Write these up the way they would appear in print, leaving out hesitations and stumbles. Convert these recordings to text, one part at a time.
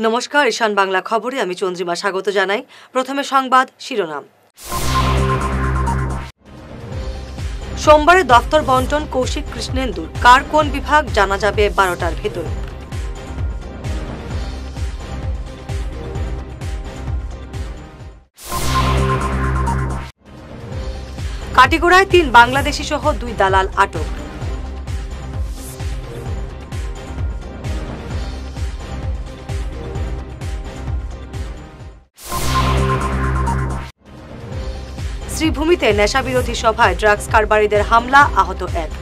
নমস্কার, ঈশান বাংলা খবরে আমি চন্দ্রিমা স্বাগত জানাই। প্রথমে সংবাদ শিরোনাম। সোমবারে দফতর বন্টন কৌশিক কৃষ্ণেন্দুর, কার কোন বিভাগ জানা যাবে 12টার ভেতর। কাটিগড়ায় 3 বাংলাদেশি সহ 2 দালাল আটক। শ্রীভূমিতে নেশাবিরোধী সভায় ড্রাগস কারবারিদের হামলা, আহত 1।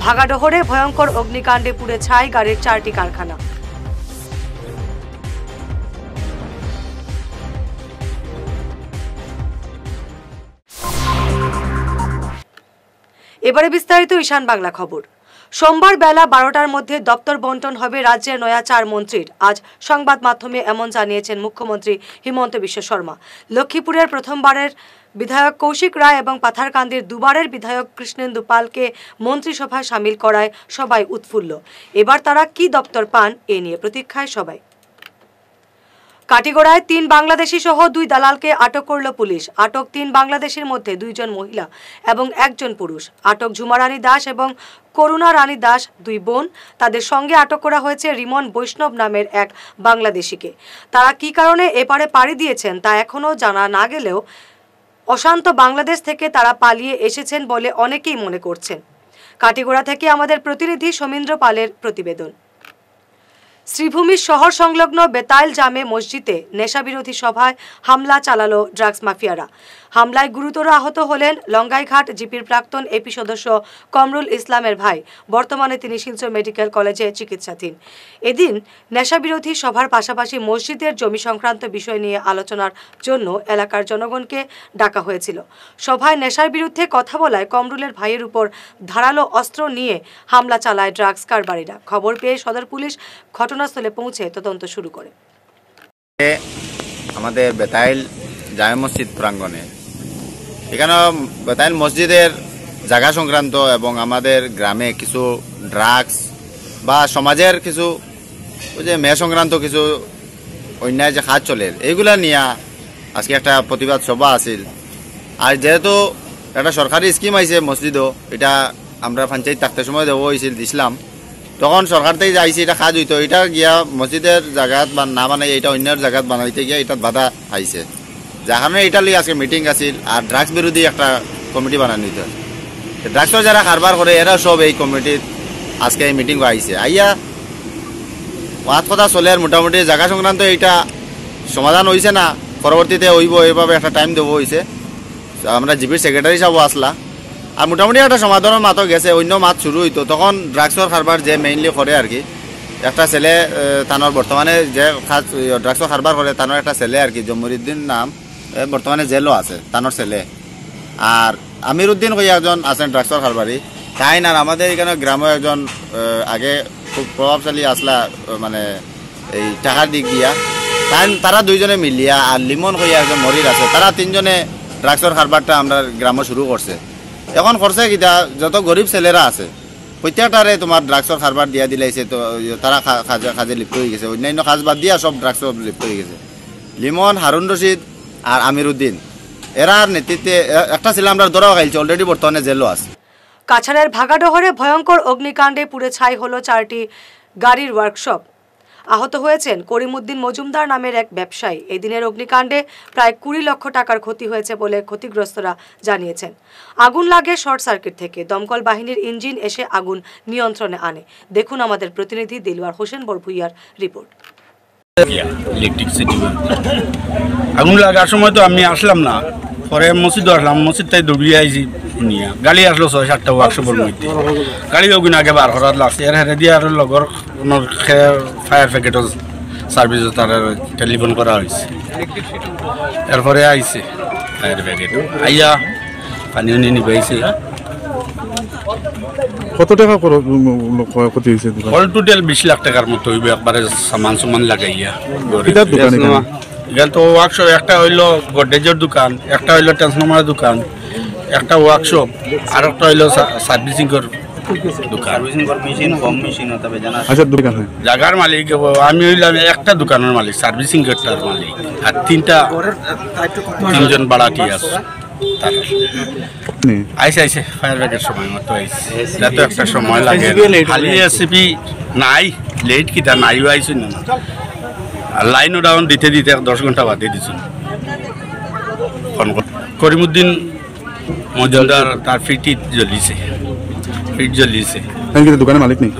ভাগাডোহরে ভয়ঙ্কর অগ্নিকাণ্ডে পুড়ে ছাই গাড়ির 4টি কারখানা। এবারে বিস্তারিত ঈশান বাংলা খবর। সোমবার বেলা 12টার মধ্যে দপ্তর বন্টন হবে রাজ্যের নয়া 4 মন্ত্রীর। আজ সংবাদ মাধ্যমে এমন জানিয়েছেন মুখ্যমন্ত্রী হিমন্ত বিশ্ব শর্মা। লক্ষ্মীপুরের প্রথমবারের বিধায়ক কৌশিক রায় এবং পাথারকান্দির দুবারের বিধায়ক কৃষ্ণেন্দু পালকে মন্ত্রিসভায় সামিল করায় সবাই উৎফুল্ল। এবার তারা কি দপ্তর পান এ নিয়ে প্রতীক্ষায় সবাই। কাটিগড়ায় 3 বাংলাদেশি সহ 2 দালালকে আটক করল পুলিশ। আটক 3 বাংলাদেশির মধ্যে 2 জন মহিলা এবং 1 জন পুরুষ। আটক ঝুমা রানী দাস এবং করুণা রানী দাস, 2 বোন। তাদের সঙ্গে আটক করা হয়েছে রিমন বৈষ্ণব নামের এক বাংলাদেশিকে। তারা কি কারণে এপারে পাড়ি দিয়েছেন তা এখনও জানা না গেলেও অশান্ত বাংলাদেশ থেকে তারা পালিয়ে এসেছেন বলে অনেকেই মনে করছেন। কাটিগড়া থেকে আমাদের প্রতিনিধি সমীন্দ্র পালের প্রতিবেদন। শ্রীভূমির শহর সংলগ্ন বেতাইল জামে মসজিদে নেশাবিরোধী সভায় হামলা চালালো ড্রাগস মাফিয়ারা। হামলায় গুরুতর আহত হলেন লঙ্গাইঘাট জিপির প্রাক্তন এপি সদস্য কমরুল ইসলামের ভাই। বর্তমানে তিনি শিলচর মেডিকেল কলেজে চিকিৎসাধীন। এদিন নেশাবিরোধী সভার পাশাপাশি মসজিদের জমি সংক্রান্ত বিষয় নিয়ে আলোচনার জন্য এলাকার জনগণকে ডাকা হয়েছিল। সভায় নেশার বিরুদ্ধে কথা বলায় কমরুলের ভাইয়ের উপর ধারালো অস্ত্র নিয়ে হামলা চালায় ড্রাগস কারবারিরা। খবর পেয়ে সদর পুলিশ ঘটনাস্থলে পৌঁছে তদন্ত শুরু করে। আমাদের বেতাইল জামে মসজিদ প্রাঙ্গণে এখানে বেতাইল মসজিদের জায়গা সংক্রান্ত এবং আমাদের গ্রামে কিছু ড্রাগস বা সমাজের কিছু ওই যে মেয়ে সংক্রান্ত কিছু অন্যায় যে কাজ চলে এইগুলা নিয়ে আজকে একটা প্রতিবাদ সভা আছিল। আর যেহেতু একটা সরকারি স্কিম আইছে মসজিদও, এটা আমরা পঞ্চায়েত থাকতে সময় দেবো হয়েছিল দিছিলাম, তখন সরকার থেকে আইসি এটা কাজ হইতো, এটা গিয়া মসজিদের জায়গাত বা না বানাই এটা অন্যের জায়গাত বানাইতে গিয়া এটা বাধা আইছে, যার কারণে এটা লিয়ে আজকে মিটিং আছিল। আর ড্রাগস বিরোধী একটা কমিটি বানানো হইতো। ড্রাগসের যারা কারবার করে এরা সব এই কমিটির আজকে এই মিটিং আইছে। আইয়া ওয়াত কথা চলে আর মোটামুটি জায়গা সংক্রান্ত এইটা সমাধান হয়েছে না, পরবর্তীতে হইব এইভাবে একটা টাইম দেবো হয়েছে। আমরা জিপির সেক্রেটারি সাহেব আসলা আর মোটামুটি একটা সমাধানের মাতও গেছে, অন্য মাত শুরু হইতো। তখন ড্রাগসের কারবার যে মেইনলি করে আর কি, একটা ছেলে তানোর বর্তমানে যে ড্রাগসের কারবার করে তানোর একটা ছেলে আর কি, জমরুদ্দিন নাম, বর্তমানে জেলও আছে তানোর ছেলে। আর আমির উদ্দিন কই একজন আছেন ড্রাগসের কারবারি তাই না। আমাদের এখানে গ্রামে একজন আগে খুব প্রভাবশালী আসলা মানে এই টাকার দিক দিয়া তারা 2 জনে মিলিয়া আর লিমন কই একজন মরির আছে, তারা 3 জনে ড্রাগসের কারবারটা আমরা গ্রামে শুরু করছে। এখন করছে কিটা যত গরিব ছেলেরা আছে প্রত্যেকটারে তোমার ড্রাগসের কারবার দিয়া দিলাইছে, তো তারা কাজে লিপ্ত হয়ে গেছে। অন্যান্য কাজ বাদ দিয়া সব ড্রাগসে লিপ্ত হয়ে গেছে। লিমন, হারুন রশিদ আর আমির উদ্দিন এরার নেতৃত্বে একটা ছেলে আমরা ধরাও খাইছে, অলরেডি বর্তমানে জেলও আছে। কাছাড়ের ভাগাডোহরে ভয়ঙ্কর অগ্নিকাণ্ডে পুড়ে ছাই হলো 4টি গাড়ির ওয়ার্কশপ। আহত হয়েছেন করিমউদ্দিন মজুমদার নামের এক ব্যবসায়ী। এই দিনের অগ্নিকাণ্ডে প্রায় 20 লক্ষ টাকার ক্ষতি হয়েছে বলে ক্ষতিগ্রস্তরা জানিয়েছেন। আগুন লাগে শর্ট সার্কিট থেকে। দমকল বাহিনীর ইঞ্জিন এসে আগুন নিয়ন্ত্রণে আনে। দেখুন আমাদের প্রতিনিধি দিলওয়ার হোসেন বরভুইয়ার রিপোর্ট। আগুন লাগার সময় তো আমি আসলাম না, পরে মসজিদে আসলাম, মসজিদ তাই দৌড়িয়ে আইছি নিয়ে গাড়ি আসলো 6-7টা ওয়ার্কশপের মধ্যে। গাড়ি ওগুন আগে বার করার লাগছে, এর হেরে দিয়ে আর লগর ফায়ার ব্রিগেডের সার্ভিসে তার টেলিফোন করা হয়েছে। এরপরে আইছে ফায়ার ব্রিগেড আইয়া পানি উনি নিবাইছে। কত টাকা ক্ষতি হয়েছে? অল টোটাল 20 লাখ টাকার মতো হইবে, একবারে সামান লাগাইয়া। দোকান এখানে তো ওয়ার্কশপ একটা হইলো গডরেজের দোকান, একটা হইলো ট্রান্সফরমারের দোকান, একটা ওয়ার্কশপ আর একটা হইলো সার্ভিসিং দোকান। আচ্ছা, দোকান হয়। জায়গার মালিক আমি হইলাম একটা দোকানের মালিক, সার্ভিসিং এর মালিক, আর তিনজন বাড়াটি আছে। আইসে ফায়ার ব্রিগেড সময় মতো আইসে, যাতে একটা সময় লাগে। খালি এসিপি নাই, লেট কিতা নাইও আইসুন না, আর লাইনও ডাউন দিতে 10 ঘন্টা বাদে দিছুন। করিমুদ্দিন মজুমদার তার ফিট জ্বলিছে। দোকানের মালিক নেই,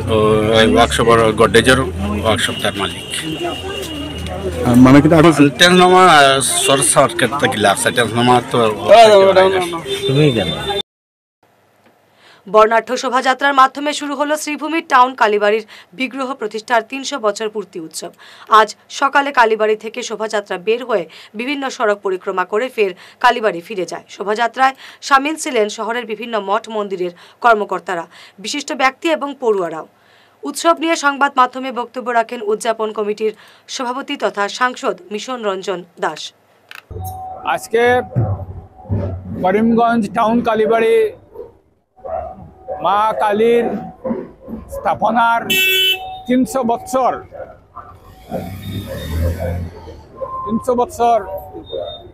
ওয়ার্কশপের গডরেজের ওয়ার্কশপ তার মালিক। মানে কি ট্রান্সফর্মার শর্ট সার্কিট থাকিলা আছে, ট্রান্সফর্মার তো তুমি জানো। বর্ণাঢ্য শোভাযাত্রার মাধ্যমে শুরু হলো শ্রীভূমির টাউন কালীবাড়ির বিগ্রহ প্রতিষ্ঠার 300 বছর পূর্তি উৎসব। আজ সকালে কালীবাড়ি থেকে শোভাযাত্রা বের হয়ে বিভিন্ন সড়ক পরিক্রমা করে ফের কালীবাড়ি ফিরে যায়। শোভাযাত্রায় সামিল ছিলেন শহরের বিভিন্ন মঠ মন্দিরের কর্মকর্তারা, বিশিষ্ট ব্যক্তি এবং পড়ুয়ারাও। উৎসব নিয়ে সংবাদ মাধ্যমে বক্তব্য রাখেন উদযাপন কমিটির সভাপতি তথা সাংসদ মিশন রঞ্জন দাস। আজকে করিমগঞ্জ টাউন কালীবাড়ি মা কালীর স্থাপনার 300 বছর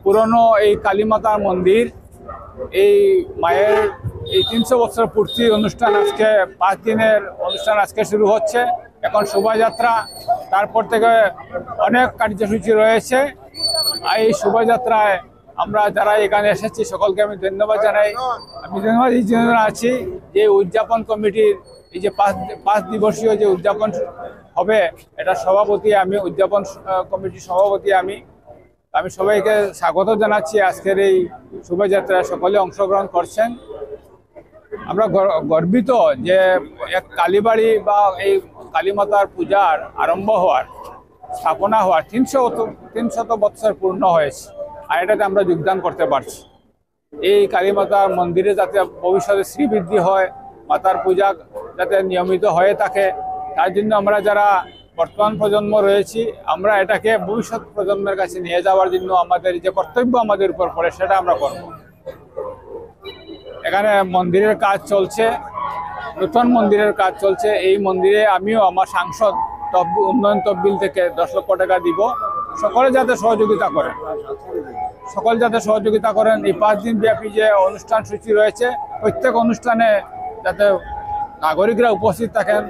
পুরনো এই কালীমাতার মন্দির, এই মায়ের এই 300 বছর পূর্তি অনুষ্ঠান আজকে 5 দিনের অনুষ্ঠান আজকে শুরু হচ্ছে। এখন শোভাযাত্রা, তারপর থেকে অনেক কার্যসূচি রয়েছে। এই শোভাযাত্রায় আমরা যারা এখানে এসেছি সকলকে আমি ধন্যবাদ জানাই। আমি ধন্যবাদ এই জন্য আছি যে উদযাপন কমিটির এই যে 5 দিবসীয় যে উদযাপন হবে, এটা সভাপতি আমি, উদযাপন কমিটির সভাপতি আমি সবাইকে স্বাগত জানাচ্ছি। আজকের এই শোভাযাত্রায় সকলে অংশগ্রহণ করছেন। আমরা গর্বিত যে এক কালীবাড়ি বা এই কালীমাতার পূজার আরম্ভ হওয়ার, স্থাপনা হওয়ার 300 বছর পূর্ণ হয়েছে, আর এটাতে আমরা যোগদান করতে পারছি। এই কালীমাতার মন্দিরে যাতে ভবিষ্যতে শ্রীবৃদ্ধি হয়, মাতার পূজা যাতে নিয়মিত হয়ে থাকে, তার জন্য আমরা যারা বর্তমান প্রজন্ম রয়েছি, আমরা এটাকে ভবিষ্যৎ প্রজন্মের কাছে নিয়ে যাওয়ার জন্য আমাদের যে কর্তব্য আমাদের উপর পড়ে সেটা আমরা করব। এখানে মন্দিরের কাজ চলছে, নতুন মন্দিরের কাজ চলছে। এই মন্দিরে আমিও আমার সাংসদ উন্নয়ন তহবিল থেকে 10 লক্ষ টাকা দিব। সকলে যাতে সহযোগিতা করেন। এই 5 দিন ব্যাপী যে অনুষ্ঠান সূচি রয়েছে, প্রত্যেক অনুষ্ঠানে যাতে নাগরিকরা উপস্থিত থাকেন।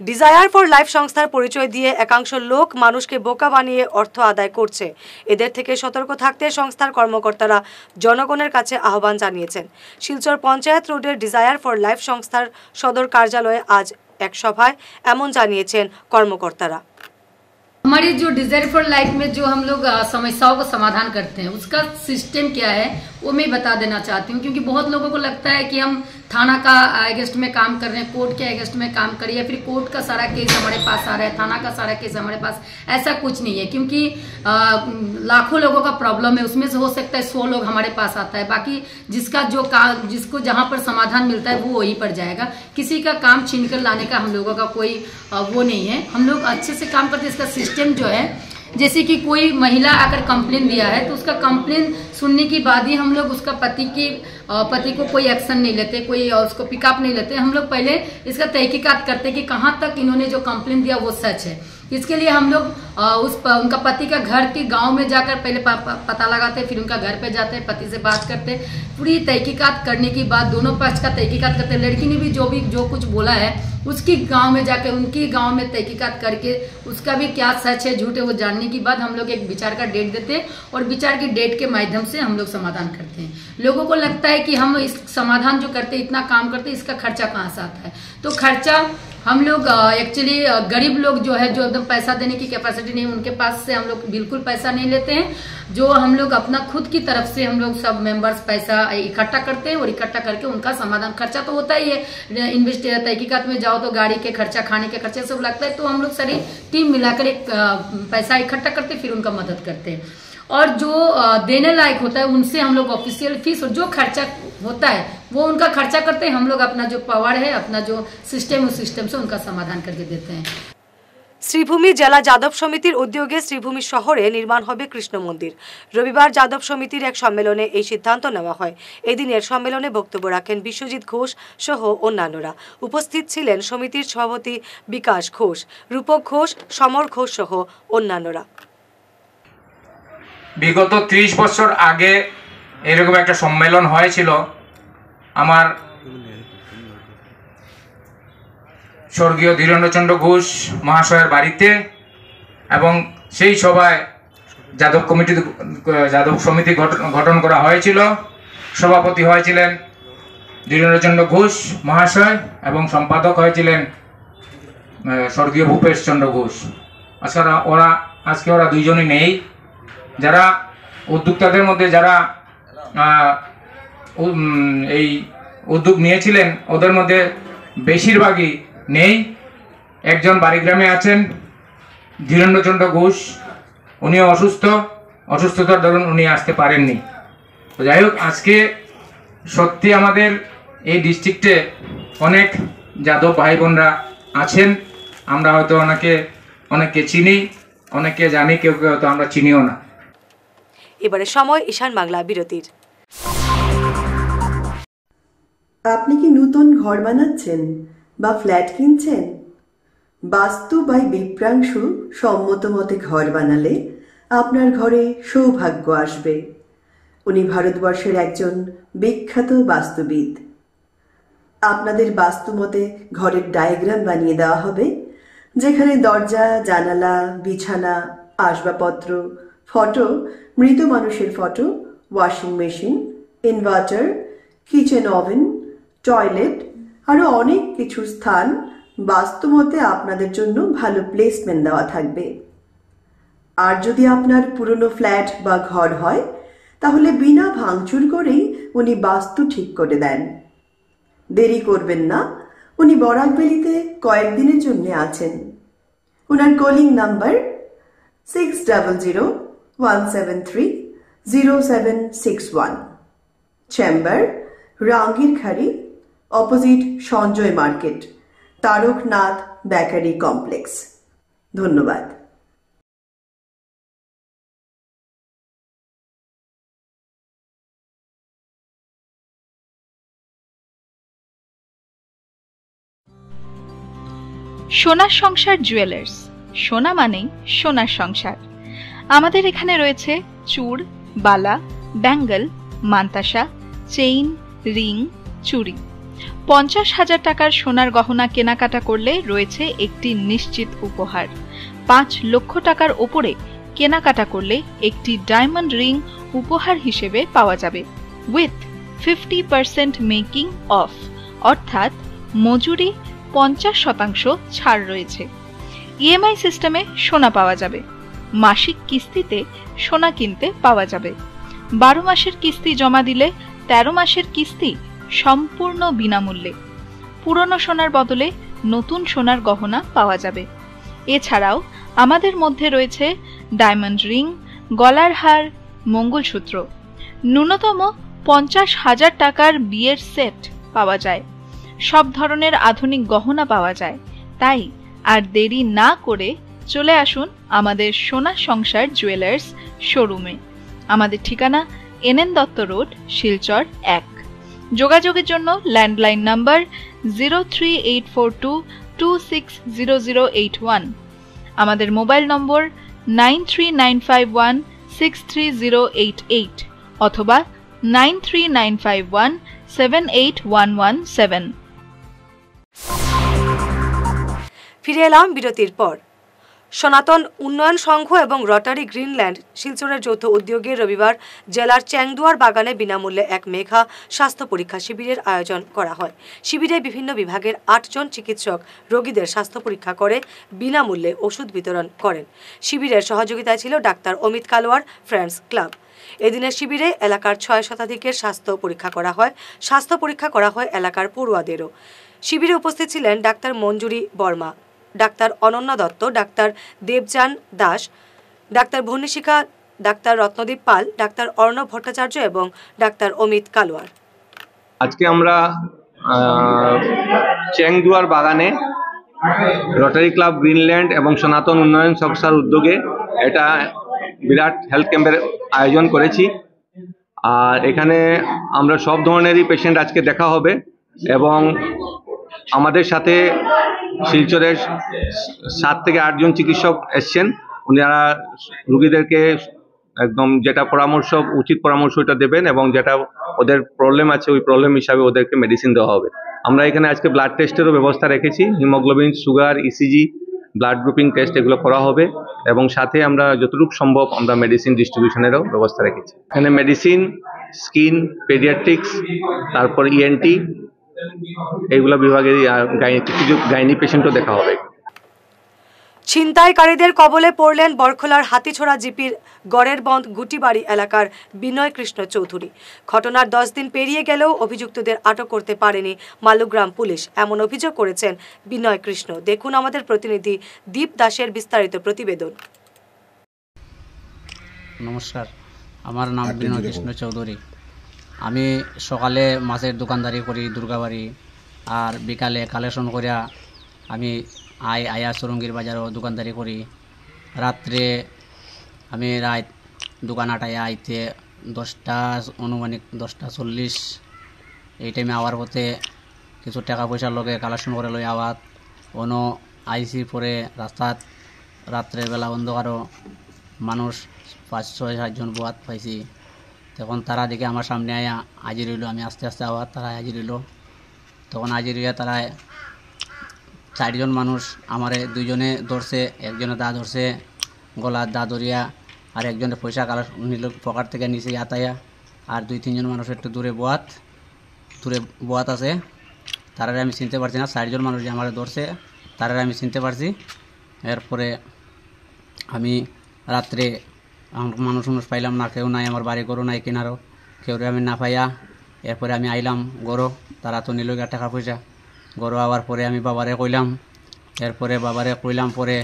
ডিজায়ার ফর লাইফ সংস্থার পরিচয় দিয়ে একাংশ লোক মানুষকে বোকা বানিয়ে অর্থ আদায় করছে। এদের থেকে সতর্ক থাকতে সংস্থার কর্মকর্তারা জনগণের কাছে আহ্বান জানিয়েছেন। শিলচর পঞ্চায়েত রোডের ডিজায়ার ফর লাইফ সংস্থার সদর কার্যালয়ে আজ এক সভায় এমন জানিয়েছেন কর্মকর্তারা। हमारी जो डिजायर फॉर लाइफ में जो हम लोग समस्याओं का समाधान करते हैं, उसका सिस्टम क्या है वो मैं बता देना चाहती हूँ। क्योंकि बहुत लोगों को लगता है कि हम थाना का अगेंस्ट में काम कर रहे हैं, कोर्ट के अगेंस्ट में काम करिए, या फिर कोर्ट का सारा केस हमारे पास आ रहा है, थाना का सारा केस हमारे पास। ऐसा कुछ नहीं है, क्योंकि लाखों लोगों का प्रॉब्लम है, उसमें से हो सकता है 100 लोग हमारे पास आता है। बाकी जिसको जहाँ पर समाधान मिलता है वो वहीं पर जाएगा। किसी का काम छीन कर लाने का हम लोगों का कोई वो नहीं है। हम लोग अच्छे से काम करते हैं। इसका सिस्टम जो है, जैसे कि कोई महिला आकर कंप्लेन दिया है तो उसका कंप्लेन सुनने के बाद ही हम लोग उसका पति को कोई एक्शन नहीं लेते, कोई उसको पिकअप नहीं लेते। हम लोग पहले इसका तहकीकात करते कि कहाँ तक इन्होंने जो कंप्लेन दिया वो सच है। इसके लिए हम लोग उनका पति का घर के गांव में जाकर पहले पता लगाते, फिर उनका घर पे जाते, पति से बात करते, पूरी तहकीकात करने के बाद दोनों पक्ष का तहकीकात करते। लड़की ने भी जो कुछ बोला है उसकी गांव में जाके उनकी गांव में तहकीकात करके उसका भी क्या सच है झूठ है वो जानने के बाद हम लोग एक विचार का डेट देते हैं, और विचार की डेट के माध्यम से हम लोग समाधान करते हैं। लोगों को लगता है कि हम इस समाधान जो करते हैं, इतना काम करते हैं, इसका खर्चा कहाँ से आता है। तो खर्चा हम लोग एक्चुअली गरीब लोग जो है, जो एकदम पैसा देने की कैपेसिटी नहीं, उनके पास से हम लोग बिल्कुल पैसा नहीं लेते हैं। जो हम लोग अपना खुद की तरफ से हम लोग सब मेंबर्स पैसा इकट्ठा करते हैं, और इकट्ठा करके उनका समाधान, खर्चा तो होता ही है, तहकीकात में जाओ तो गाड़ी के खर्चा, खाने के खर्चे सब लगता है। तो हम लोग सारी टीम मिलाकर एक पैसा इकट्ठा करते, फिर उनका मदद करते हैं। और जो देने लायक होता है उनसे हम लोग ऑफिशियल फीस और जो खर्चा होता है वो उनका खर्चा करते हैं। हम लोग अपना जो पावर है, अपना जो सिस्टम, उस सिस्टम से उनका समाधान करके देते हैं। শ্রীভূমি জেলা যাদব সমিতির উদ্যোগে শ্রীভূমি শহরে নির্মাণ হবে কৃষ্ণ মন্দির। রবিবার যাদব সমিতির এক সম্মেলনে এই সিদ্ধান্ত নেওয়া হয়। এদিনের সম্মেলনে বক্তব্য রাখেন বিশ্বজিৎ ঘোষ সহ অন্যান্যরা। উপস্থিত ছিলেন সমিতির সভাপতি বিকাশ ঘোষ, রূপক ঘোষ, সমর ঘোষ সহ অন্যান্যরা। বিগত 30 বছর আগে এরকম একটা সম্মেলন হয়েছিল আমার স্বর্গীয় ধীরেন্দ্রচন্দ্র ঘোষ মহাশয়ের বাড়িতে, এবং সেই সভায় যাদব সমিতি গঠন করা হয়েছিল। সভাপতি হয়েছিলেন ধীরেন্দ্রচন্দ্র ঘোষ মহাশয় এবং সম্পাদক হয়েছিলেন স্বর্গীয় ভূপেশ চন্দ্র ঘোষ। আজকে ওরা দুইজনই নেই। যারা উদ্যোক্তাদের মধ্যে যারা এই উদ্যোগ নিয়েছিলেন ওদের মধ্যে বেশিরভাগই নেই। একজন বাড়িগ্রামে আছেন, ধীরেন্দ্রচন্দ্র ঘোষ, উনিও অসুস্থতার দরুন উনি আসতে পারেননি। তো যাই হোক, আজকে সত্যি আমাদের এই ডিস্ট্রিক্টে অনেক যাদব ভাই বোনরা আছেন। আমরা হয়তো অনেকে চিনি, অনেকে জানি, কেউ কেউ হয়তো আমরা চিনিও না। এবারে সময় ঈশান বাংলা বিরতির। আপনি কি নতুন ঘর বানাচ্ছেন বা ফ্ল্যাট কিনছেন? বাস্তু বাই বিপ্রাংশু সম্মত মতে ঘর বানালে আপনার ঘরে সৌভাগ্য আসবে। উনি ভারতবর্ষের একজন বিখ্যাত বাস্তুবিদ। আপনাদের বাস্তু মতে ঘরের ডায়াগ্রাম বানিয়ে দেওয়া হবে, যেখানে দরজা, জানালা, বিছানা, আসবাবপত্র, ফটো, মৃত মানুষের photo, washing machine, inverter, kitchen oven, toilet আরও অনেক কিছু স্থান বাস্তুমতে আপনাদের জন্য ভালো প্লেসমেন্ট দেওয়া থাকবে। আর যদি আপনার পুরনো ফ্ল্যাট বা ঘর হয়, তাহলে বিনা ভাঙচুর করেই উনি বাস্তু ঠিক করে দেন। দেরি করবেন না, উনি বরাকবেলিতে কয়েকদিনের জন্য আছেন। ওনার calling number 6001730761। Chamber Rangirkhari, opposite Sanjay market, Taraknath bakery complex. ধন্যবাদ। সোনার সংসার জুয়েলার্স। সোনা মানেই সোনার সংসার। আমাদের এখানে রয়েছে চূড়, বালা, ব্যাঙ্গল, মান্তাসা, চেইন, রিং, চুড়ি। 50,000 টাকার সোনার গহনা কেনাকাটা করলে রয়েছে একটি নিশ্চিত উপহার। 5 লক্ষ টাকার ওপরে কেনাকাটা করলে একটি ডায়মন্ড রিং উপহার হিসেবে পাওয়া যাবে, উইথ 50% মেকিং অফ, অর্থাৎ মজুরি 50% ছাড় রয়েছে। ইএমআই সিস্টেমে সোনা পাওয়া যাবে। মাসিক কিস্তিতে সোনা কিনতে পাওয়া যাবে। 12 মাসের কিস্তি জমা দিলে 13 মাসের কিস্তি সম্পূর্ণ বিনামূল্যে। পুরনো সোনার বদলে নতুন সোনার গহনা পাওয়া যাবে। এছাড়াও আমাদের মধ্যে রয়েছে ডায়মন্ড রিং, গলার হার, মঙ্গলসূত্র। ন্যূনতম 50,000 টাকার বিয়ের সেট পাওয়া যায়। সব ধরনের আধুনিক গহনা পাওয়া যায়। তাই আর দেরি না করে চলে আসুন আমাদের সোনা সংসার জুয়েলার্স শোরুমে। আমাদের ঠিকানা NN দত্ত রোড, শিলচর 1। যোগাযোগের জন্য ল্যান্ডলাইন নাম্বার 03842260081, আমাদের মোবাইল নম্বর 9395163088 অথবা 9395178117। ফিরে এলাম বিরতির পর। সনাতন উন্নয়ন সংঘ এবং রটারি গ্রিনল্যান্ড শিলচরের যৌথ উদ্যোগে রবিবার জেলার চ্যাংদুয়ার বাগানে বিনামূল্যে এক মেঘা স্বাস্থ্য পরীক্ষা শিবিরের আয়োজন করা হয়। শিবিরে বিভিন্ন বিভাগের 8 জন চিকিৎসক রোগীদের স্বাস্থ্য পরীক্ষা করে বিনামূল্যে ওষুধ বিতরণ করেন। শিবিরের সহযোগিতায় ছিল doctor Amit Kalwar friends club. এদিনের শিবিরে এলাকার 6 শতাধিকের স্বাস্থ্য পরীক্ষা করা হয়। স্বাস্থ্য পরীক্ষা করা হয় এলাকার পড়ুয়াদেরও। শিবিরে উপস্থিত ছিলেন doctor Manjuri Barma, doctor Ananya Dutta, doctor Debjan Das, doctor Bhurnishikha, doctor Ratnadeep Pal, doctor Arnab Bhattacharya এবং ডাক্তার অমিত কালোয়ার। আজকে আমরা চ্যাংদুয়ার বাগানে রোটারি ক্লাব গ্রিনল্যান্ড এবং সনাতন উন্নয়ন সংস্থার উদ্যোগে এটা বিরাট হেলথ ক্যাম্পের আয়োজন করেছি। আর এখানে আমরা সব ধরনেরই পেশেন্ট আজকে দেখা হবে এবং আমাদের সাথে শিলচরের 7 থেকে 8 জন চিকিৎসক এসছেন। উনারা রুগীদেরকে একদম যেটা পরামর্শ উচিত পরামর্শ ওটা দেবেন এবং যেটা ওদের প্রবলেম আছে ওই প্রবলেম হিসাবে ওদেরকে মেডিসিন দেওয়া হবে। আমরা এখানে আজকে ব্লাড টেস্টেরও ব্যবস্থা রেখেছি, haemoglobin, sugar, ECG, blood grouping test এগুলো করা হবে এবং সাথে আমরা যতটুকু সম্ভব আমরা মেডিসিন ডিস্ট্রিবিউশনেরও ব্যবস্থা রেখেছি। এখানে মেডিসিন, স্কিন, পেডিয়াট্রিক্স, তারপর ইএনটি এইগুলো বিভাগে কিছু গাইনি পেশেন্টও দেখা হবে। ছিনতাইকারীদের কবলে পড়লেন বরখোলার হাতিছড়া জিপির গড়ের বন্ধ গুটিবাড়ি এলাকার বিনয় কৃষ্ণ চৌধুরী। ঘটনার 10 দিন পেরিয়ে গেলেও অভিযুক্তদের আটক করতে পারেনি মালুগ্রাম পুলিশ, এমন অভিযোগ করেছেন বিনয় কৃষ্ণ। দেখুন আমাদের প্রতিনিধি দীপ দাসের বিস্তারিত প্রতিবেদন। নমস্কার, আমার নাম বিনয় কৃষ্ণ চৌধুরী। আমি সকালে মাছের দোকানদারি করি দুর্গাবাড়ি, আর বিকালে কালেকশন করিয়া আমি আয়া সুরঙ্গির বাজারও দোকানদারি করি। রাত্রে আমি রাত দোকান আটাইয়া আইতে 10টা আনুমানিক 10:40 এই টাইমে আওয়ার পথে কিছু টাকা পয়সার লগে কালেকশন করে লই আওয়াত অনো আইসি পরে রাস্তাত রাত্রের বেলা অন্ধকারও মানুষ 5-6-7 জন বোয়াত পাইছি। তখন তারা দেখে আমার সামনে আয়া হাজির হইল। আমি আস্তে আস্তে আওয়াত তারা হাজির হইল। তখন হাজির হইয়া তারা 4 জন মানুষ আমারে 2 জনে ধরছে, একজনে দা ধরছে গলার দা ধরিয়া, আর একজনে পয়সা কালার নিল পকেট থেকে নিচে আতাইয়া, আর 2-3 জন মানুষ একটু দূরে বোয়াত আছে, তারা আমি চিনতে পারছি না। 4 জন মানুষ যে আমার ধরছে তারা আমি চিনতে পারছি। এরপরে আমি রাত্রে মানুষ পাইলাম না, কেউ নাই, আমার বাড়ি গরু নাই কিনারও, কেউ আমি না পাইয়া এরপরে আমি আইলাম গরু, তারা তো নিল টাকা পয়সা। গরু আওয়ার পরে আমি বাবারে কইলাম, এরপরে বাবারে কইলাম, পরে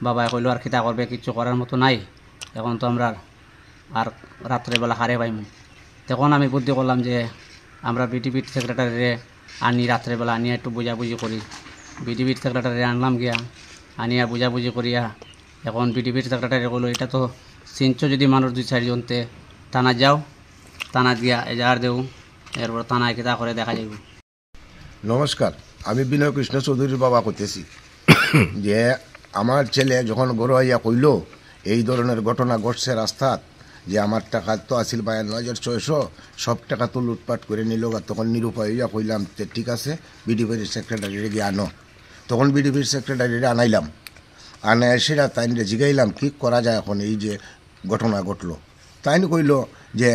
বাবা কইল আর খিতা করবে, কিচ্ছু করার মতো নাই, এখন তো আমরা আর রাত্রেবেলা হারে পাইম। তখন আমি বুদ্ধি করলাম যে আমরা বিটিপির সেক্রেটারিরে আনি, রাত্রেবেলা আনিয়া একটু বুঝাবুঝি করি। বিটিপির সেক্রেটারি আনলাম গিয়া, আনিয়া বুঝাবুঝি করিয়া এখন বিটিপির সেক্রেটারি কইল এটা তো চিনছ যদি মানুষ 2-4 জনতে থানা যাও, থানা দিয়া এজাহার দেও, এরপর থানায় খিতা করে দেখা যাইব। নমস্কার, আমি বিনয় কৃষ্ণ চৌধুরীর বাবা করতেছি। যে আমার ছেলে যখন গরু আইয়া কইল এই ধরনের ঘটনা ঘটছে রাস্তাত, যে আমার টাকা তো আসিল 52,600, সব টাকা তো লুটপাট করে নিল, তখন নিরুপায় হইয়া কইলাম যে ঠিক আছে বিডিপির সেক্রেটারিরে গিয়ে আনো। তখন বিডিপির সেক্রেটারিরে আনাইলাম, আনে সেটা তাইনরে জিগাইলাম কি করা যায় এখন এই যে ঘটনা ঘটলো। তাইন কইল যে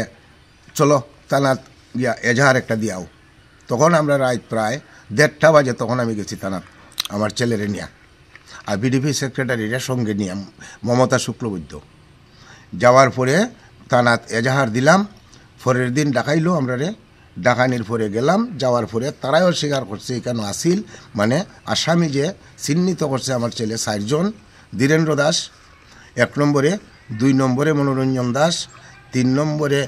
চলো থানাত গিয়া এজাহার একটা দিয়াও। তখন আমরা রাত প্রায় 1:30 বাজে তখন আমি গেছি থানাত আমার ছেলেরে নিয়ে, আর বিডিপি সেক্রেটারিরা সঙ্গে নিয়ে মমতা শুক্লবৈদ্য। যাওয়ার পরে থানাত এজাহার দিলাম, পরের দিন ডাকাইলো আমরা রে, ডাকানির পরে গেলাম, যাওয়ার পরে তারাও স্বীকার করছে এখানে আসিল, মানে আসামি যে চিহ্নিত করছে আমার ছেলে 4 জন, ধীরেন্দ্র দাস 1 নম্বরে, 2 নম্বরে মনোরঞ্জন দাস, 3 নম্বরে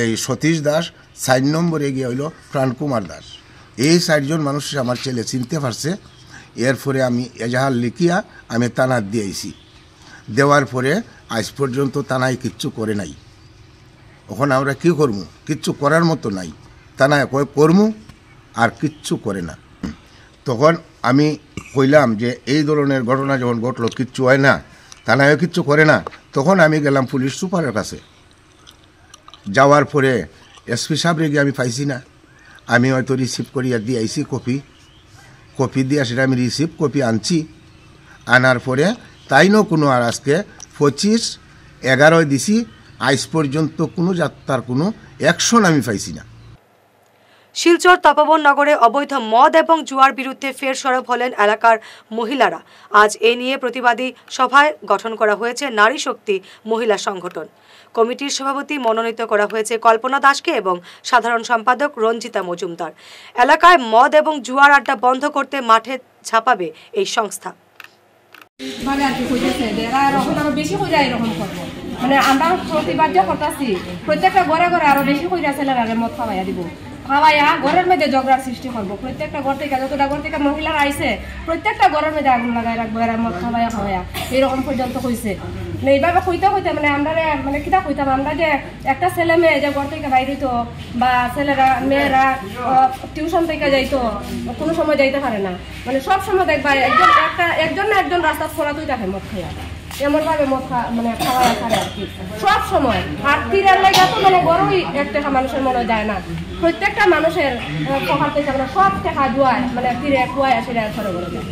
এই সতীশ দাস, 4 নম্বরে গিয়ে হইল প্রাণকুমার দাস। এই 4 জন মানুষ আমার ছেলে চিনতে পারছে। এরপরে আমি এজাহার লিখিয়া আমি থানাত দিয়েছি, দেওয়ার পরে আজ পর্যন্ত থানায় কিচ্ছু করে নাই। এখন আমরা কি করবো, কিচ্ছু করার মতো নাই, থানায় করমু আর কিচ্ছু করে না। তখন আমি কইলাম যে এই ধরনের ঘটনা যখন ঘটলো কিচ্ছু হয় না, থানায়ও কিচ্ছু করে না, তখন আমি গেলাম পুলিশ সুপারের কাছে। যাওয়ার পরে এসপি সাহেবরে গিয়ে আমি পাইছি না, আমি হয়তো রিসিভ করিয়া দিয়ে আইসি কপি দিয়া, সেটা আমি রিসিভ কপি আনছি। আনার পরে তাইনও কোনো আর আজকে 25/11 দিছি, আজ পর্যন্ত কোনো যাত্রার কোনো অ্যাকশন আমি পাইছি না। শিলচর তপবন নগরে অবৈধ মদ এবং জুয়ার বিরুদ্ধে ফের সরব হলেন এলাকার মহিলারা। আজ এ নিয়ে প্রতিবাদী সভায় গঠন করা হয়েছে নারী শক্তি মহিলা সংগঠন। কমিটির সভাপতি মনোনীত করা হয়েছে কল্পনা দাসকে এবং সাধারণ সম্পাদক রঞ্জিতা মজুমদার। এলাকায় মদ এবং জুয়ার আড্ডা বন্ধ করতে মাঠে ঝাঁপাবে এই সংস্থা। মানে আমরা প্রতিবাদ করতেছি, প্রত্যেকটা ঘরে ঘরে আরো বেশি করে ছেলেরা মদ খাওয়াইয়া দিব। খাওয়াইয়া ঘরের মধ্যে ঝগড়ার সৃষ্টি করবো। প্রত্যেকটা ঘর থেকে যতটা ঘর থেকে মহিলারা আইসে প্রত্যেকটা ঘরের মধ্যে আগুন লাগাই রাখবো, এরা মদ খাওয়াইয়া এরকম পর্যন্ত হয়েছে। এইভাবে হইতে মানে আমরা মানে কিতা হইতাম, আমরা যে একটা ছেলে মেয়ে যে ঘর থেকে বাইর হইতো বা ছেলেরা মেয়েরা টিউশন থেকে যাইতো, কোনো সময় যাইতে পারে না, মানে সব সময় দেখবা একজন না একজন রাস্তা ছড়াতেই থাকে মদ খাইয়া, এমনভাবে মদ মানে খাওয়া খারে আর কি সব সময়। আর তীরের লেগে তো মানে বড়ই একটা মানুষের মনে যায় না, প্রত্যেকটা মানুষের পকেট থেকে মানে সব টাকা জোয়ায় মানে তীরে কুয়ায় আসে ঘরে ঘরে যায়।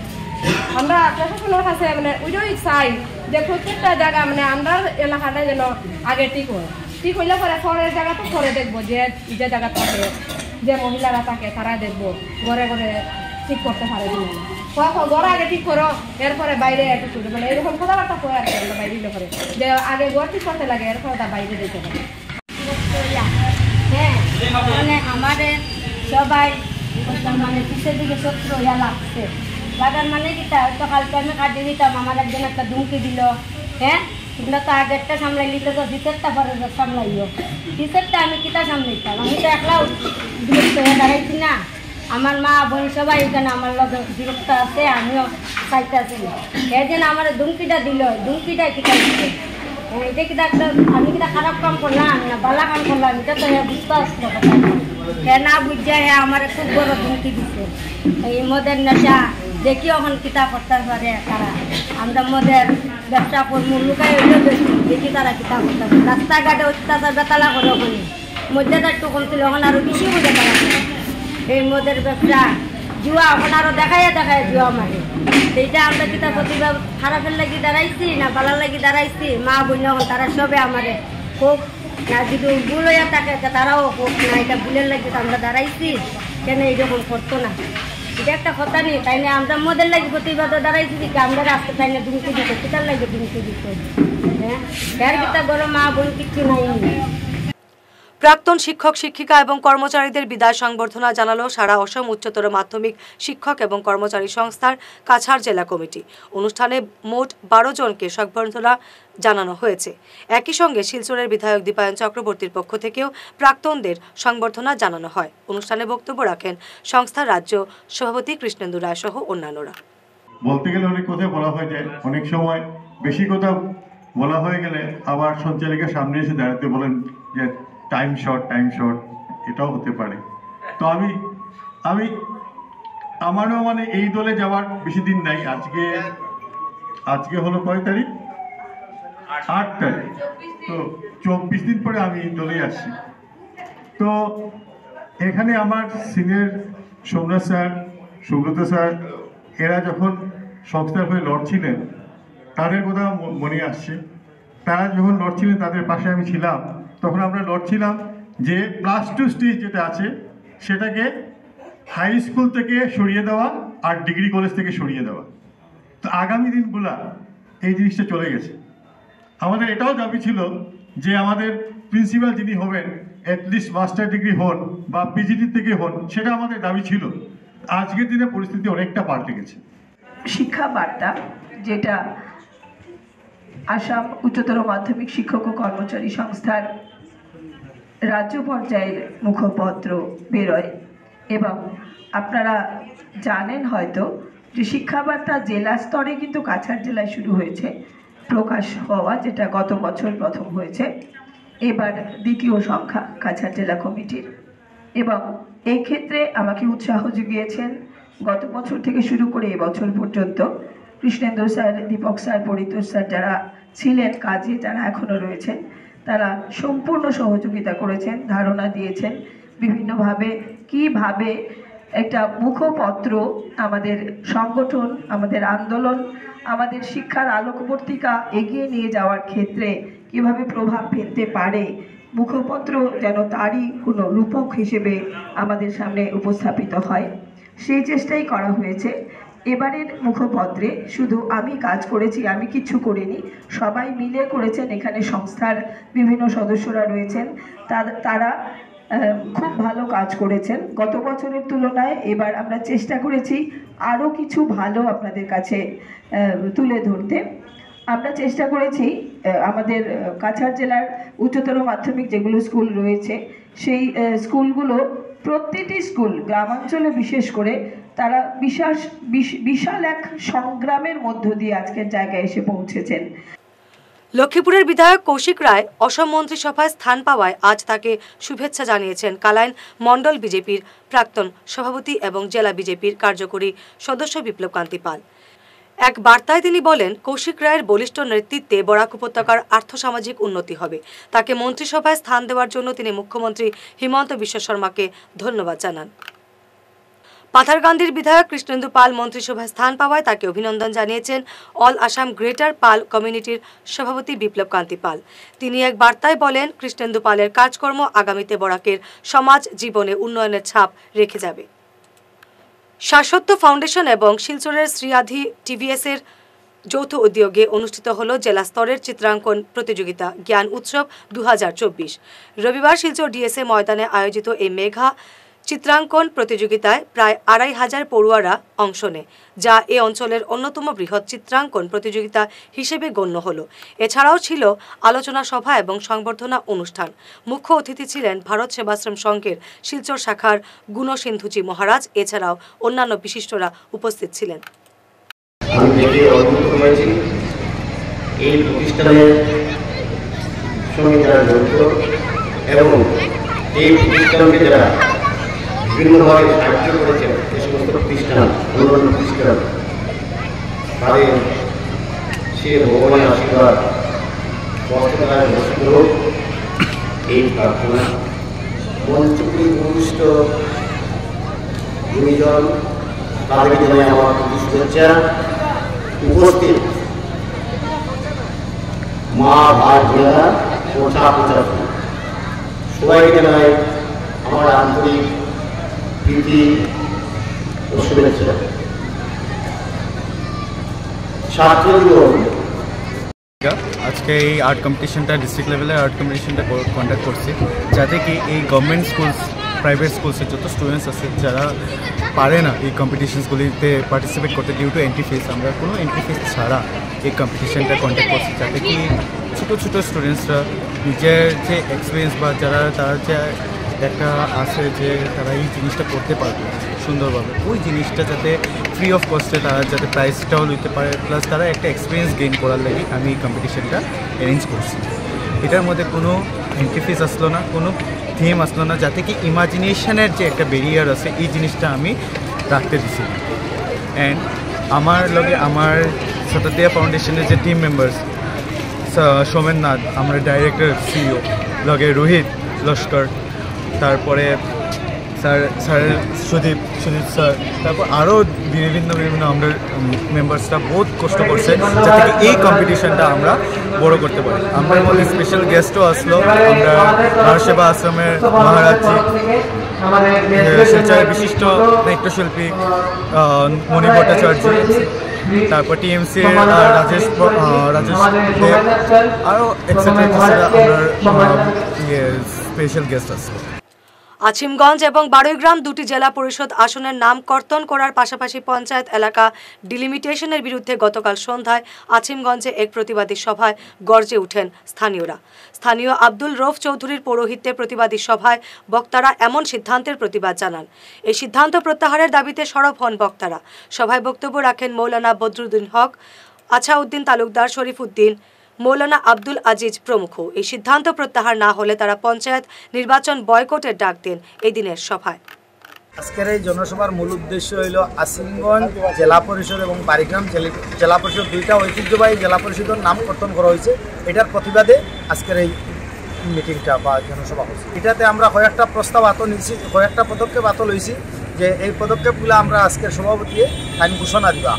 আমরা প্রশাসনের কাছে মানে ওইটাই চাই যে প্রত্যেকটা জায়গা মানে আমরা এলাকাটা যেন আগে ঠিক হয়, ঠিক হইলে পরে শহরের জায়গা তো পরে দেখবো, যে যে জায়গা থাকে যে মহিলারা থাকে তারা দেখবো ঘরে ঘরে ঠিক করতে পারে ঘর আগে ঠিক করো, এরপরে বাইরে ঠিক করবে, মানে এরকম কথাবার্তা করে আর কি আমরা বাইরে করে যে আগে ঘর ঠিক করতে লাগে, এরপরে তা বাইরে দিতে পারে। হ্যাঁ মানে আমাদের সবাই মানে পিছের দিকে শত্রু ইয়া লাগছে, লাগার মানে কিটা হয়তো কালকে আমি কাটিয়ে দিতাম, আমার একজন একটা ধুমকি দিল, হ্যাঁ তোমরা তো আগেরটা সামলাই নিতে তো দ্বিতীয়টা পরে সামলাইও, দ্বিতীয়টা আমি কিটা সামলাইতাম, আমি তো একলা বিরক্ত হয়ে দাঁড়াইছি না, আমার মা বোন সবাই এখানে আমার লোক বিরক্ত আছে, আমিও চাইতে আছি না, এই যেন আমার ধুমকিটা দিল, ধুমকিটা কিটা দিচ্ছে এটা কিটা একটা আমি কিটা খারাপ কাম করলাম না ভালো কাম করলাম, এটা তো বুঝতে আসলো কথা, হ্যাঁ না বুঝছে হ্যাঁ আমার খুব বড় ধুমকি দিচ্ছে, এই মদের নেশা দেখি এখন কিতা করতে পারে তারা, আমরা মদের ব্যবসা করবো লুকাই হইলেও দেখি তারা কিতা করতে পারে, রাস্তাঘাটে অত্যাচার বেতালা করে ওখানে মধ্যেটা একটু কমছিল, এখন আরও বেশি বুঝে তারা এই মদের ব্যবসা জুয়া এখন আরও দেখায় জুয়া মারে, সেইটা আমরা কিতা প্রতিভা খারাপের লাগি দাঁড়াইছি না ভালো লাগি দাঁড়াইছি, মা বোন এখন তারা সবে আমারে হোক না যদি ভুল হইয়া থাকে তারাও হোক না, এটা ভুলের লাগি আমরা দাঁড়াইছি কেন এইরকম করতো না, এটা একটা কথা নেই, তাই না আমরা মদের লাগি প্রতিবাদ দাঁড়াইছি দিকে আমরা রাস্তা তাই না দুমকি দিত কিতার লাগে দুমকি দিত, হ্যাঁ এর কিতা বড় মা বোন কিচ্ছু নাই। প্রাক্তন শিক্ষক শিক্ষিকা এবং কর্মচারীদের বিদায় সংবর্ধনা জানালো সারা অসম উচ্চতর মাধ্যমিক শিক্ষক এবং কর্মচারী সংস্থার কাছাড় জেলা কমিটি। অনুষ্ঠানে মোট 12 জনকে সংবর্ধনা জানানো হয়েছে। একই সঙ্গে শিলচরের বিধায়ক দীপায়ন চক্রবর্তীর পক্ষ থেকেও প্রাক্তনদের সংবর্ধনা জানানো হয়। অনুষ্ঠানে বক্তব্য রাখেন সংস্থার রাজ্য সভাপতি কৃষ্ণেন্দু রায় সহ অন্যান্যরা। বলতে গেলে অনেক কথা বলা হয়ে যায়, অনেক সময় বেশি কথা বলা হয়ে গেলে আবার সঞ্চালিকার সামনে এসে দাঁড়াতে বলেন যে টাইম শর্ট, এটাও হতে পারে। তো আমি আমারও মানে এই দলে যাওয়ার বেশি দিন নাই, আজকে হলো কয় তারিখ, 8 তারিখ, তো 24 দিন পরে আমি এই দলে আসছি। তো এখানে আমার senior Somnath sir, Subrata sir এরা যখন সংস্থার হয়ে লড়ছিলেন তাদের কথা মনে আসছে, তারা যখন লড়ছিলেন তাদের পাশে আমি ছিলাম, তখন আমরা লড়ছিলাম যে +2 স্টেজ যেটা আছে সেটাকে হাই স্কুল থেকে সরিয়ে দেওয়া আর ডিগ্রি কলেজ থেকে সরিয়ে দেওয়া। তো আগামী দিনগুলা এই জিনিসটা চলে গেছে। আমাদের এটাও দাবি ছিল যে আমাদের প্রিন্সিপাল যিনি হবেন অ্যাটলিস্ট মাস্টার ডিগ্রি হন বা পিজিডি থেকে হন, সেটা আমাদের দাবি ছিল। আজকের দিনে পরিস্থিতি অনেকটা পাল্টে গেছে। শিক্ষা বার্তা যেটা আসাম উচ্চতর মাধ্যমিক শিক্ষক ও কর্মচারী সংস্থার রাজ্য পর্যায়ের মুখপত্র বেরোয়, এবং আপনারা জানেন হয়তো যে শিক্ষাবার্তা জেলা স্তরে কিন্তু কাছাড় জেলায় শুরু হয়েছে প্রকাশ হওয়া, যেটা গত বছর প্রথম হয়েছে, এবার দ্বিতীয় সংখ্যা কাছাড় জেলা কমিটির। এবং এই ক্ষেত্রে আমাকে উৎসাহ জুগিয়েছেন গত বছর থেকে শুরু করে এবছর পর্যন্ত Krishnendu sir, Dipak sir, Paritosh sir যারা ছিলেন কাজে, যারা এখনও রয়েছেন, তারা সম্পূর্ণ সহযোগিতা করেছেন, ধারণা দিয়েছেন বিভিন্নভাবে কিভাবে একটা মুখপত্র আমাদের সংগঠন, আমাদের আন্দোলন, আমাদের শিক্ষার আলোকবর্তিকা এগিয়ে নিয়ে যাওয়ার ক্ষেত্রে কিভাবে প্রভাব ফেলতে পারে, মুখপত্র যেন তারই কোনো রূপক হিসেবে আমাদের সামনে উপস্থাপিত হয়, সেই চেষ্টাই করা হয়েছে। এবারের মুখপত্রে শুধু আমি কাজ করেছি, আমি কিছু করিনি, সবাই মিলে করেছেন। এখানে সংস্থার বিভিন্ন সদস্যরা রয়েছেন, তারা খুব ভালো কাজ করেছেন। গত বছরের তুলনায় এবার আমরা চেষ্টা করেছি আরও কিছু ভালো আপনাদের কাছে তুলে ধরতে। আমরা চেষ্টা করেছি আমাদের কাছাড় জেলার উচ্চতর মাধ্যমিক যেগুলো স্কুল রয়েছে সেই স্কুলগুলো প্রতিটি স্কুল গ্রামাঞ্চলে বিশেষ করে তারা বিশাল এক সংগ্রামের মধ্য দিয়ে আজকের জায়গায় এসে পৌঁছেছেন। লক্ষ্মীপুরের বিধায়ক কৌশিক রায় অসম মন্ত্রিসভায় স্থান পাওয়ায় আজ তাকে শুভেচ্ছা জানিয়েছেন কালাইন মণ্ডল বিজেপির প্রাক্তন সভাপতি এবং জেলা বিজেপির কার্যকরী সদস্য বিপ্লব কান্তি পাল। এক বার্তায় তিনি বলেন, কৌশিক রায়ের বলিষ্ঠ নেতৃত্বে বরাক উপত্যকার আর্থসামাজিক উন্নতি হবে। তাকে মন্ত্রিসভায় স্থান দেওয়ার জন্য তিনি মুখ্যমন্ত্রী হিমন্ত বিশ্ব শর্মাকে ধন্যবাদ জানান। পাথারকান্দির বিধায়ক কৃষ্ণেন্দু পাল মন্ত্রিসভায় স্থান পাওয়ায় তাকে অভিনন্দন জানিয়েছেন অল আসাম গ্রেটার পাল কমিউনিটির সভাপতি বিপ্লব কান্তি পাল। তিনি এক বার্তায় বলেন, কৃষ্ণেন্দু পালের কাজকর্ম আগামীতে বরাকের সমাজ জীবনে উন্নয়নের ছাপ রেখে যাবে। শাশ্বত ফাউন্ডেশন এবং শিলচরের শ্রীআধি টিভিএস এর যৌথ উদ্যোগে অনুষ্ঠিত হল জেলা স্তরের চিত্রাঙ্কন প্রতিযোগিতা জ্ঞান উৎসব 2024। রবিবার শিলচর ডিএসএ ময়দানে আয়োজিত এই মেঘা চিত্রাঙ্কন প্রতিযোগিতায় প্রায় 2500 পড়ুয়ারা অংশ নেয়, যা এ অঞ্চলের অন্যতম বৃহৎ চিত্রাঙ্কন প্রতিযোগিতা হিসেবে গণ্য হল। এছাড়াও ছিল আলোচনা সভা এবং সংবর্ধনা অনুষ্ঠান। মুখ্য অতিথি ছিলেন ভারত সেবাশ্রম সংঘের শিলচর শাখার গুণসিন্ধুজি মহারাজ। এছাড়াও অন্যান্য বিশিষ্টরা উপস্থিত ছিলেন। এই প্রতিষ্ঠানের সঙ্গে যারা জড়িত এবং এই প্রতিষ্ঠানকে যারা বিভিন্নভাবে সাহায্য করেছেন, যে সমস্ত প্রতিষ্ঠান অন্যান্য প্রতিষ্ঠান, তাদের সে ভগবানের আশীর্বাদ এই প্রার্থনা। মঞ্চে উপবিষ্ট গুণীজন তাদেরকে জানাই আমার প্রতি শুভেচ্ছা। উপস্থিত মা ভাই বোনেরা ও ছাত্র সবাইকে জানাই আমার আন্তরিক প্রীতি ও শুভেচ্ছা। আজকে এই আর্ট কম্পিটিশনটা ডিস্ট্রিক্ট লেভেলের আর্ট কম্পিটিশনটা কন্ডাক্ট করছি, যাতে কি এই গভর্নমেন্ট স্কুলস, প্রাইভেট স্কুলসের যত স্টুডেন্টস আছে যারা পারে না এই কম্পিটিশনসগুলিতে পার্টিসিপেট করতে ডিউ টু এন্ট্রি ফিস, আমরা কোনো এন্ট্রি ফিস ছাড়া এই কম্পিটিশনটা কন্ডাক্ট করছি, যাতে কি ছোটো ছোটো স্টুডেন্টসরা নিজের যে এক্সপিরিয়েন্স বা তারা যে একটা আছে যে তারা এই জিনিসটা করতে পারবে সুন্দরভাবে, ওই জিনিসটা যাতে ফ্রি অফ কস্টে তারা যাতে প্রাইজটাও নিতে পারে, প্লাস তারা একটা এক্সপিরিয়েন্স গেইন করার লাগে আমি এই কম্পিটিশনটা অ্যারেঞ্জ করছি। এটার মধ্যে কোনো এন্ট্রি ফিস আসলো না, কোনো থিম আসলো না, যাতে কি ইমাজিনেশনের যে একটা ব্যারিয়ার আছে এই জিনিসটা আমি রাখতে দিছি। অ্যান্ড আমার লগে আমার শতাব্দী ফাউন্ডেশনের যে টিম মেম্বার্স, সোমেননাথ আমার ডাইরেক্টর সিইও, লগে রোহিত লস্কর, তারপরে স্যার সুদীপ স্যার, তারপর আরও বিভিন্ন আমরা মেম্বার্সরা বহুত কষ্ট করছে যাতে এই কম্পিটিশনটা আমরা বড় করতে পারি। আমার মধ্যে স্পেশাল গেস্টও আসলো, আমরা ভারত সেবা আশ্রমের মহারাজজি, শিলচরের বিশিষ্ট নৃত্যশিল্পী মণি ভট্টাচার্য, তারপর টিএমসি রাজেশ দেব, আরও এক্সেট্রা আমার স্পেশাল গেস্ট আসলো। আছিমগঞ্জ এবং বারৈগ্রাম দুটি জেলা পরিষদ আসনের নাম কর্তন করার পাশাপাশি পঞ্চায়েত এলাকা ডিলিমিটেশনের বিরুদ্ধে গতকাল সন্ধ্যায় আছিমগঞ্জে এক প্রতিবাদী সভায় গর্জে উঠেন স্থানীয়রা। স্থানীয় আব্দুল রৌফ চৌধুরীর পৌরোহিত্যে প্রতিবাদী সভায় বক্তারা এমন সিদ্ধান্তের প্রতিবাদ জানান। এই সিদ্ধান্ত প্রত্যাহারের দাবিতে সরব হন বক্তারা। সভায় বক্তব্য রাখেন মৌলানা বদরুদ্দিন হক, আছাউদ্দিন তালুকদার, শরীফ উদ্দিন, মৌলানা আব্দুল আজিজ প্রমুখ। এই সিদ্ধান্ত প্রত্যাহার না হলে তারা পঞ্চায়েত নির্বাচন বয়কটের ডাক দেন এই দিনের সভায়। আজকের এই জনসভার মূল উদ্দেশ্য হইল আছিমগঞ্জ জেলা পরিষদ এবং বারিগ্রাম জেলা পরিষদ, দুইটা ঐতিহ্যবাহী জেলা পরিষদের নাম কর্তন করা হয়েছে। এটার প্রতিবাদে আজকের এই মিটিংটা বা জনসভা হয়েছে। এটাতে আমরা কয়েকটা প্রস্তাব হাতে নিয়েছি, কয়েকটা পদক্ষেপ হাতে লইছি, যে এই পদক্ষেপগুলো আমরা আজকের সভাপতি আইন ঘোষণা দিবা।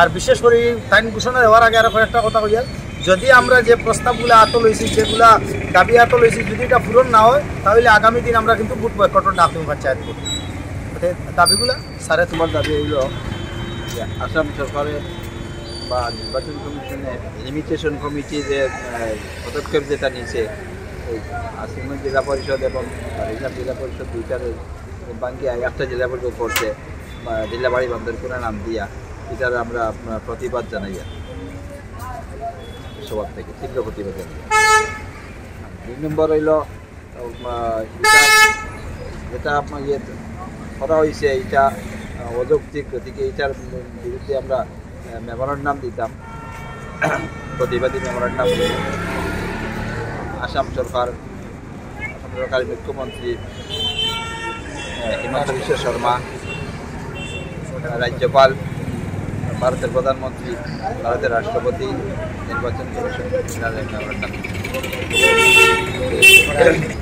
আর বিশেষ করে আইন ঘোষণা দেওয়ার আগে আরও কয়েকটা কথা কইয়া, যদি আমরা যে প্রস্তাবগুলো হাতে লইছি, যেগুলা দাবি হাতে লইছি, যদি এটা পূরণ না হয় তাহলে আগামী দিন আমরা কিন্তু বুট বয়কটের ডাক দেব পঞ্চায়েত করি। দাবিগুলা স্যারে তোমার দাবি হইল যে আসাম সরকারের বা নির্বাচন কমিশনের লিমিটেশন কমিটি যে পদক্ষেপ যেটা নিয়েছে, আসামের জেলা পরিষদ এবং বারিগ্রাম জেলা পরিষদ দুইটার বাঙ্গিয়া একটা জেলা পরিষদ করছে বা জেলা বাড়ি বন্ধের কোনো নাম দিয়া, এটার আমরা প্রতিবাদ জানাই সবার থেকে, তীব্র প্রতিবাদ জানাই। 2 নম্বর হইল যেটা আপনার ইয়ে করা হয়েছে এইটা অযৌক্তিক, গতিকে এইটার বিরুদ্ধে আমরা মেমোরান্ডাম দিতাম, প্রতিবাদী মেমোরান্ডাম দিতাম। আসাম সরকারের মুখ্যমন্ত্রী হিমন্ত বিশ্ব শর্মা, রাজ্যপাল, ভারতের প্রধানমন্ত্রী, ভারতের রাষ্ট্রপতি, নির্বাচন কমিশন মেমোরান্ডাম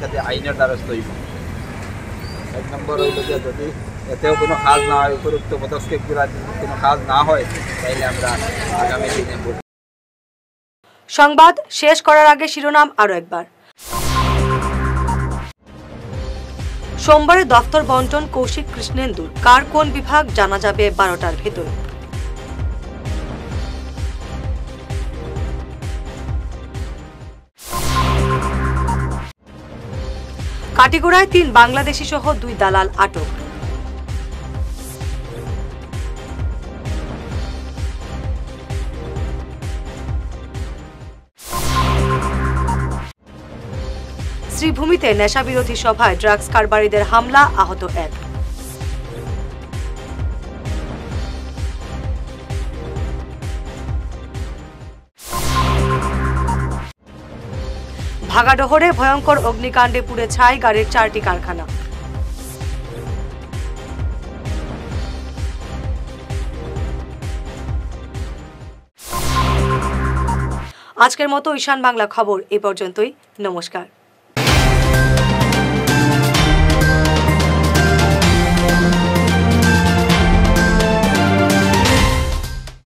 যাতে আইনের দ্বারস্থ হইব। 1 নম্বর হইল যে যদি এতেও কোনো কাজ না হয়, উপযুক্ত পদক্ষেপগুলো কোনো কাজ না হয়, তাইলে আমরা আগামী দিনে সংবাদ শেষ করার আগে শিরোনাম আরো একবার। সোমবারে দফতর বন্টন কৌশিক কৃষ্ণেন্দুর, কার কোন বিভাগ জানা যাবে 12টার ভেতর। কাটিগড়ায় 3 বাংলাদেশি সহ 2 দালাল আটক। শ্রীভূমিতে নেশাবিরোধী সভায় ড্রাগস কারবারিদের হামলা, আহত 1। ভাগাডোহরে ভয়ঙ্কর অগ্নিকাণ্ডে পুড়ে ছাই গাড়ির 4টি কারখানা। আজকের মতো ঈশান বাংলা খবর এ পর্যন্তই। নমস্কার।